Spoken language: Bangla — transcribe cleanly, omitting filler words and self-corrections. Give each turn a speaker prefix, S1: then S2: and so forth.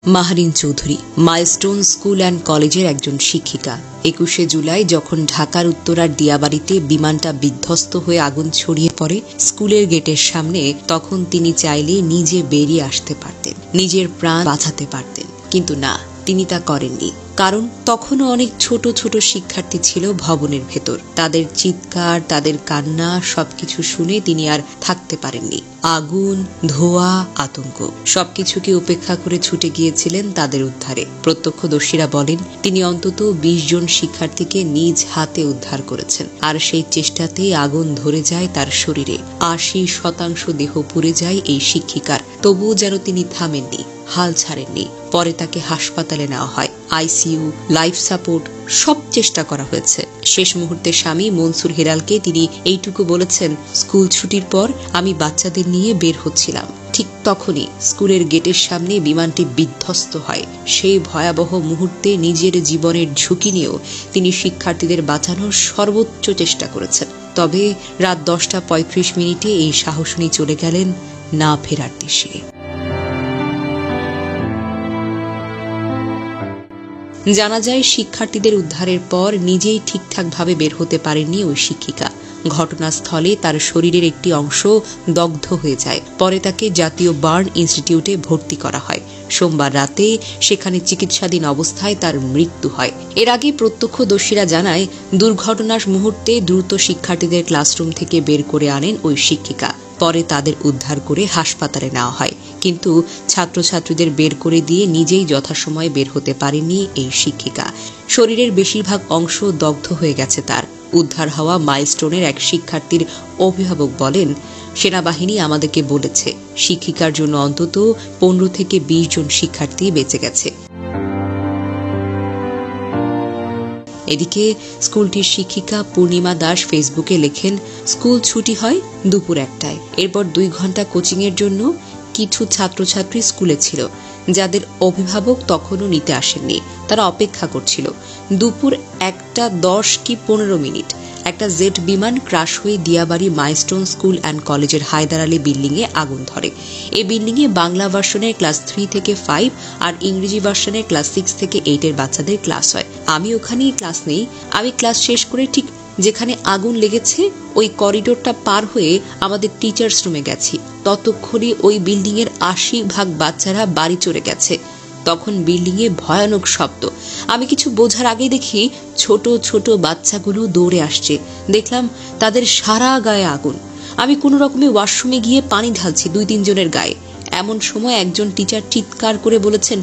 S1: Mahrin Chowdhury milestone school and কলেজের একজন শিক্ষিকা। ২১শে জুলাই যখন ঢাকার উত্তরার দিয়াবাড়িতে বিমানটা বিধ্বস্ত হয়ে আগুন ছড়িয়ে পড়ে স্কুলের গেটের সামনে, তখন তিনি চাইলে নিজে বেরিয়ে আসতে পারতেন, নিজের প্রাণ বাঁচাতে পারতেন, কিন্তু না, তিনি তা করেননি। কারণ তখনও অনেক ছোট ছোট শিক্ষার্থী ছিল ভবনের ভেতর। তাদের চিৎকার, তাদের কান্না সবকিছু শুনে তিনি আর থাকতে পারেননি। আগুন, ধোঁয়া, আতঙ্ক সবকিছুকে উপেক্ষা করে ছুটে গিয়েছিলেন তাদের উদ্ধারে। প্রত্যক্ষদর্শীরা বলেন তিনি অন্তত ২০ জন শিক্ষার্থীকে নিজ হাতে উদ্ধার করেছেন। আর সেই চেষ্টাতেই আগুন ধরে যায় তার শরীরে। ৮০% দেহ পুড়ে যায় এই শিক্ষিকার। তবুও যেন তিনি থামেননি, হাল ছাড়েননি। পরে তাকে হাসপাতালে নেওয়া হয়। আইসিইউ, লাইফ সাপোর্ট সব চেষ্টা করা হয়েছে। শেষ মুহূর্তে স্বামী মনসুর হেলালকে তিনি এইটুকু বলেছেন, স্কুল ছুটির পর আমি বাচ্চাদের নিয়ে বের হচ্ছিলাম, ঠিক তখনই স্কুলের গেটের সামনে বিমানটি বিধ্বস্ত হয়। সেই ভয়াবহ মুহূর্তে নিজের জীবনের ঝুঁকি নিয়েও তিনি শিক্ষার্থীদের বাঁচানোর সর্বোচ্চ চেষ্টা করেছেন। তবে রাত ১০টা ৩৫ এই সাহস নিয়ে চলে গেলেন না ফেরার দেশে। জানা যায় শিক্ষার্থীদের উদ্ধারের পর নিজেই ঠিকঠাকভাবে বের হতে পারেননি ওই শিক্ষিকা। ঘটনাস্থলে তার শরীরের একটি অংশ দগ্ধ হয়ে যায়। পরে তাকে জাতীয় বার্ন ইনস্টিটিউটে ভর্তি করা হয়। সোমবার রাতে সেখানে চিকিৎসাধীন অবস্থায় তার মৃত্যু হয়। এর আগে প্রত্যক্ষদর্শীরা জানায়, দুর্ঘটনার মুহূর্তে দ্রুত শিক্ষার্থীদের ক্লাসরুম থেকে বের করে আনেন ওই শিক্ষিকা। পরে তাদের উদ্ধার করে হাসপাতালে নেওয়া হয়, কিন্তু ছাত্রছাত্রীদের বের করে দিয়ে নিজেই যথাসময়ে বের হতে পারেননি এই শিক্ষিকা। শরীরের বেশিরভাগ অংশ দগ্ধ হয়ে গেছে তার। উদ্ধার হওয়া মাইলস্টোনের এক শিক্ষার্থীর অভিভাবক বলেন, সেনাবাহিনী আমাদেরকে বলেছে শিক্ষিকার জন্য অন্তত ১৫ থেকে ২০ জন শিক্ষার্থী বেঁচে গেছে। এদিকে স্কুলটির শিক্ষিকা পূর্ণিমা দাস ফেসবুকে লেখেন, স্কুল ছুটি হয় দুপুর ১টায়। এরপর ২ ঘন্টা কোচিংয়ের জন্য কিছু ছাত্রছাত্রী স্কুলে ছিল, যাদের অভিভাবক তখনও নিতে আসেননি। তারা অপেক্ষা করছিল। দুপুর ১টা ১০ কি ১৫ একটা জেট বিমান ক্রাশ হয়ে দিয়াবাড়ি মাইলস্টোন স্কুল অ্যান্ড কলেজের হায়দার আলী বিল্ডিংয়ে আগুন ধরে। এই বিল্ডিংয়ে বাংলা ভার্সনের ক্লাস 3 থেকে 5 আর ইংরেজি ভার্সনের ক্লাস 6 থেকে 8 এর বাচ্চাদের ক্লাস হয়। আমি ওখানেই ক্লাস নেই। আমি ক্লাস শেষ করে ঠিক যেখানে আগুন লেগেছে ওই করিডোরটা পার হয়ে আমাদের টিচার্স রুমে গেছি। ততক্ষণে ওই বিল্ডিং এর ৮০% বাচ্চারা বাড়ি চলে গেছে। তখন বিল্ডিংয়ে ভয়ানক শব্দ। আমি কিছু বোঝার আগেই দেখি ছোট ছোট বাচ্চাগুলো দৌড়ে আসছে। দেখলাম তাদের সারা গায়ে আগুন। আমি কোনো রকমে ওয়াশরুমে গিয়ে পানি ঢালছি ২-৩ জনের গায়ে। এমন সময় একজন টিচার চিৎকার করে বলেছেন,